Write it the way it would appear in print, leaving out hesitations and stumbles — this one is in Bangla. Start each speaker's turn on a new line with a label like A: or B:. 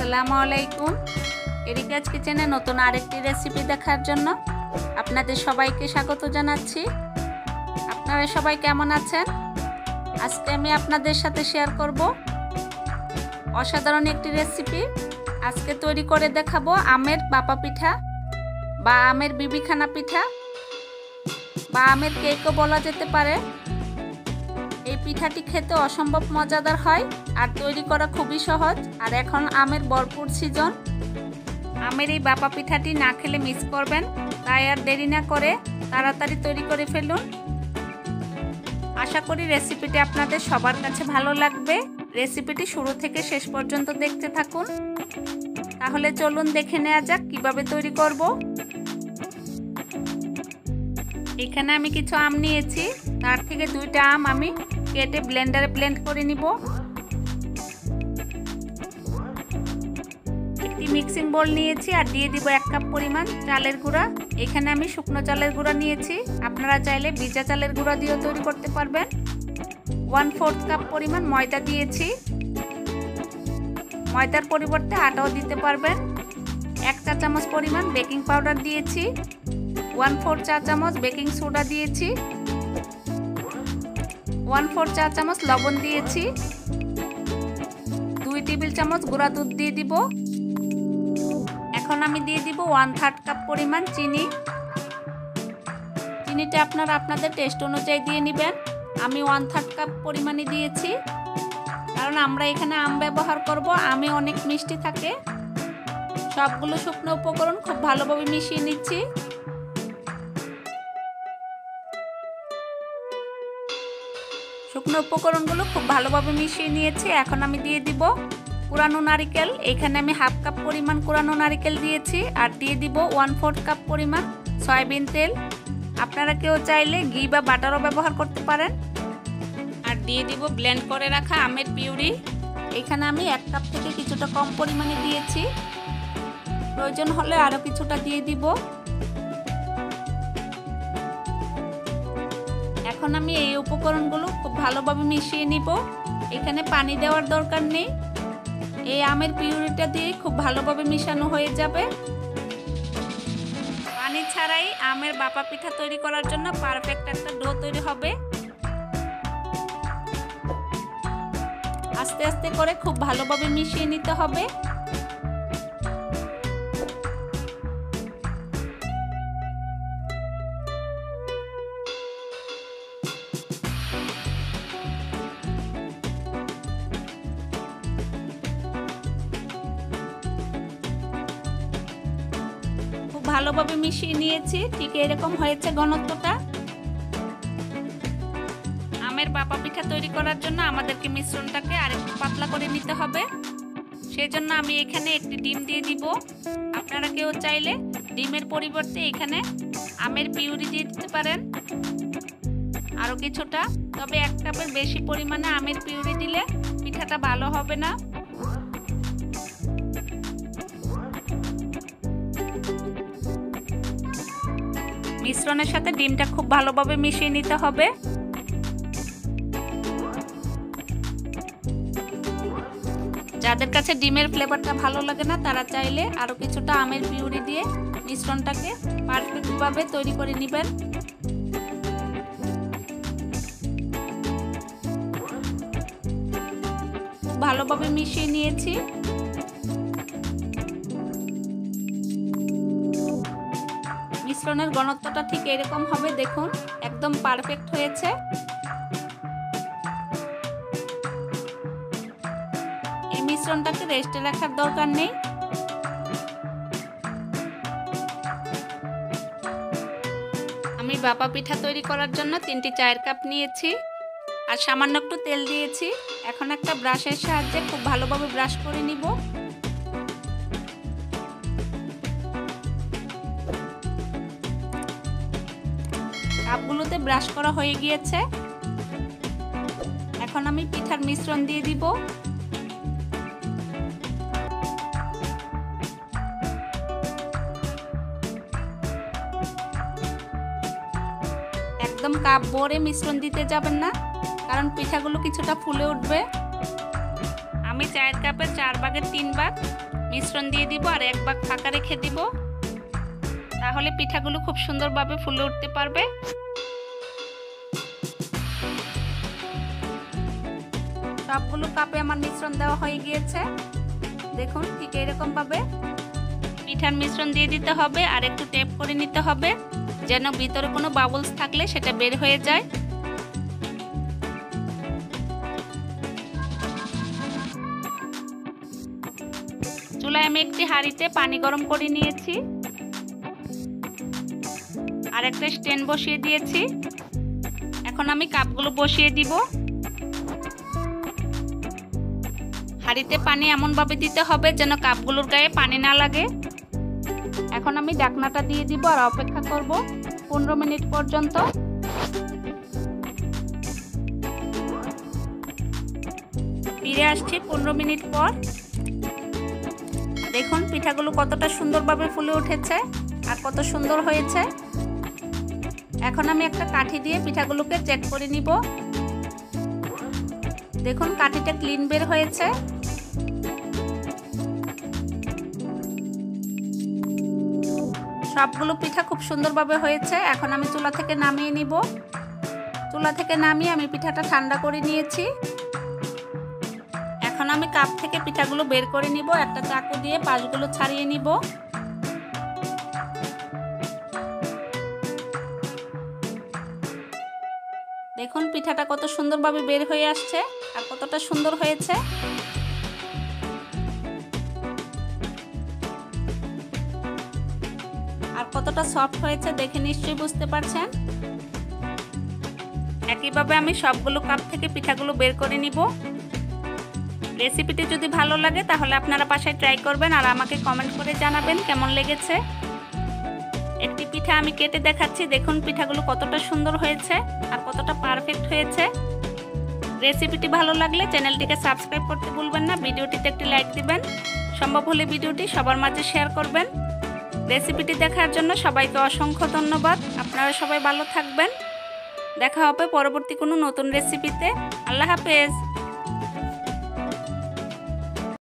A: আসসালামু আলাইকুম। এরিকাজ কিচেনে নতুন আরেকটি রেসিপি দেখার জন্য আপনাদের সবাইকে স্বাগত জানাচ্ছি। আপনারা সবাই কেমন আছেন? আজকে আমি আপনাদের সাথে শেয়ার করব অসাধারণ একটি রেসিপি। আজকে তৈরি করে দেখাবো আমের বাপা পিঠা বা আমের বিবিখানা পিঠা বা আমের কেকও বলা যেতে পারে। এই পিঠাটি খেতে অসম্ভব মজাদার হয় আর তৈরি করা খুবই সহজ। আর এখন আমের ভরপুর সিজন। আমের এই বাপা পিঠাটি না খেলে মিস করবেন, তাই আর দেরি না করে তাড়াতাড়ি তৈরি করে ফেলুন। আশা করি রেসিপিটি আপনাদের সবার কাছে ভালো লাগবে। রেসিপিটি শুরু থেকে শেষ পর্যন্ত দেখতে থাকুন। তাহলে চলুন দেখে নেওয়া যাক কিভাবে তৈরি করব। এখানে আমি কিছু আম নিয়েছি, তার থেকে 2টা আম আমি কেটে ব্লেন্ডারে ব্লেন্ড করে নিব। একটি মিক্সিং বোল নিয়েছি আর দিয়ে দিব 1 কাপ পরিমাণ চালের গুঁড়া। এখানে আমি শুকনো চালের গুঁড়া নিয়েছি, আপনারা চাইলে ভিজা চালের গুঁড়া দিয়েও তৈরি করতে পারবেন। 1/4 কাপ পরিমাণ ময়দা দিয়েছি, ময়দার পরিবর্তে আটাও দিতে পারবেন। 1 চা চামচ পরিমাণ বেকিং পাউডার দিয়েছি, 1/4 চা চামচ বেকিং সোডা দিয়েছি, 1/4 চা চামচ লবণ দিয়েছি, 2 টেবিল চামচ গুঁড়া দুধ দিয়ে দিব। এখন আমি দিয়ে দিব 1/3 কাপ পরিমাণ চিনি। চিনিটা আপনারা আপনাদের টেস্ট অনুযায়ী দিয়ে নেবেন। আমি 1/3 কাপ পরিমাণই দিয়েছি, কারণ আমরা এখানে আম ব্যবহার করব। আমে অনেক মিষ্টি থাকে। সবগুলো শুকনো উপকরণ খুব ভালোভাবে মিশিয়ে নিচ্ছি। শুকনো উপকরণগুলো খুব ভালোভাবে মিশিয়ে নিয়েছি। এখন আমি দিয়ে দিব কুড়ানো নারিকেল। এখানে আমি 1/2 কাপ পরিমাণ কুড়ানো নারিকেল দিয়েছি আর দিয়ে দিব 1/4 কাপ পরিমাণ সয়াবিন তেল। আপনারা কেউ চাইলে ঘি বা বাটারও ব্যবহার করতে পারেন। আর দিয়ে দিব ব্লেন্ড করে রাখা আমের পিউরি। এখানে আমি 1 কাপ থেকে কিছুটা কম পরিমাণে দিয়েছি, প্রয়োজন হলে আরও কিছুটা দিয়ে দিব। এখন আমি এই উপকরণগুলো খুব ভালোভাবে মিশিয়ে নিব। এখানে পানি দেওয়ার দরকার নেই, এই আমের পিউরিটা দিয়ে খুব ভালোভাবে মিশানো হয়ে যাবে। পানি ছাড়াই আমের বাপা পিঠা তৈরি করার জন্য পারফেক্ট একটা ডো তৈরি হবে। আস্তে আস্তে করে খুব ভালোভাবে মিশিয়ে নিতে হবে। ভালোভাবে মিশিয়ে নিয়েছি, ঠিক এরকম হয়েছে ঘনত্বটা। আমের বাপা পিঠা তৈরি করার জন্য আমাদেরকে মিশ্রণটাকে আরেকটু পাতলা করে নিতে হবে। সেজন্য আমি এখানে একটি ডিম দিয়ে দিব। আপনারা কেউ চাইলে ডিমের পরিবর্তে এখানে আমের পিউরি দিয়ে দিতে পারেন আরও কিছুটা। তবে 1 কাপের বেশি পরিমাণে আমের পিউরি দিলে পিঠাটা ভালো হবে না। মিশ্রণের সাথে ডিমটা খুব ভালোভাবে মিশিয়ে নিতে হবে। যাদের কাছে ডিমের ফ্লেভারটা ভালো লাগে না, তারা চাইলে আরও কিছুটা আমের পিউরি দিয়ে মিশ্রণটাকে পারফেক্টভাবে তৈরি করে নেবেন। খুব ভালোভাবে মিশিয়ে নিয়েছি। মিশ্রণের ঘনত্বটা ঠিক এরকম হবে, দেখুন একদম পারফেক্ট হয়েছে। এই মিশ্রণটাকে রেস্টে রাখার দরকার নেই। আমি বাপা পিঠা তৈরি করার জন্য 3টি চায়ের কাপ নিয়েছি আর সামান্য একটু তেল দিয়েছি। এখন একটা ব্রাশের সাহায্যে খুব ভালোভাবে ব্রাশ করে নিব। কাপগুলোতে ব্রাশ করা হয়ে গিয়েছে। এখন আমি পিঠার মিশ্রণ দিয়ে দিব। একদম কাপ ভরে মিশ্রণ দিতে যাবেন না, কারণ পিঠাগুলো কিছুটা ফুলে উঠবে। আমি চায়ের কাপের 4 ভাগের 3 ভাগ মিশ্রণ দিয়ে দিব আর 1 ভাগ ফাঁকা রেখে দিব, তাহলে পিঠাগুলো খুব সুন্দরভাবে ফুলে উঠতে পারবে। সবগুলো কাপে আমার মিশ্রণ দেওয়া হয়ে গিয়েছে। দেখুন ঠিক এরকম ভাবে পিঠার মিশ্রণ দিয়ে দিতে হবে আর একটু টেপ করে নিতে হবে, যেন ভিতরে কোনো বাবলস থাকলে সেটা বের হয়ে যায়। চুলায় আমি একটি হাঁড়িতে পানি গরম করে নিয়েছি আর একটা স্ট্যান্ড বসিয়ে দিয়েছি। এখন আমি কাপগুলো বসিয়ে দিব। হাঁড়িতে পানি এমনভাবে দিতে হবে যেন কাপগুলোর গায়ে পানি না লাগে। এখন আমি ঢাকনাটা দিয়ে দিব আর অপেক্ষা করব 15 মিনিট পর্যন্ত। ফিরে আসছি 15 মিনিট পর। দেখুন পিঠাগুলো কতটা সুন্দরভাবে ফুলে উঠেছে আর কত সুন্দর হয়েছে। এখন আমি একটা কাঠি দিয়ে পিঠাগুলোকে চেক করে নিব। দেখুন কাঠিটা ক্লিন বের হয়েছে। সবগুলো পিঠা খুব সুন্দরভাবে হয়েছে। এখন আমি চুলা থেকে নামিয়ে নিব। চুলা থেকে নামিয়ে আমি পিঠাটা ঠান্ডা করে নিয়েছি। এখন আমি কাপ থেকে পিঠাগুলো বের করে নিব। একটা চাকু দিয়ে পাশগুলো ছাড়িয়ে নিব। দেখুন পিঠাটা কত সুন্দরভাবে বের হয়ে আসছে আর কতটা সুন্দর হয়েছে। আর কতটা সফট হয়েছে দেখে নিশ্চয়ই বুঝতে পারছেন। একইভাবে আমি সবগুলো কাপ থেকে পিঠাগুলো বের করে নিব। রেসিপিটি যদি ভালো লাগে তাহলে আপনারা বাসায় ট্রাই করবেন আর আমাকে কমেন্ট করে জানাবেন কেমন লেগেছে। একটি পিঠা আমি কেটে দেখাচ্ছি। দেখুন পিঠাগুলো কতটা সুন্দর হয়েছে আর কতটা পারফেক্ট হয়েছে। রেসিপিটি ভালো লাগলে চ্যানেলটিকে সাবস্ক্রাইব করতে ভুলবেন না। ভিডিওটিতে একটি লাইক দিবেন। সম্ভব হলে ভিডিওটি সবার মাঝে শেয়ার করবেন। রেসিপিটি দেখার জন্য সবাইকে অসংখ্য ধন্যবাদ। আপনারা সবাই ভালো থাকবেন। দেখা হবে পরবর্তী কোনো নতুন রেসিপিতে। আল্লাহ হাফেজ।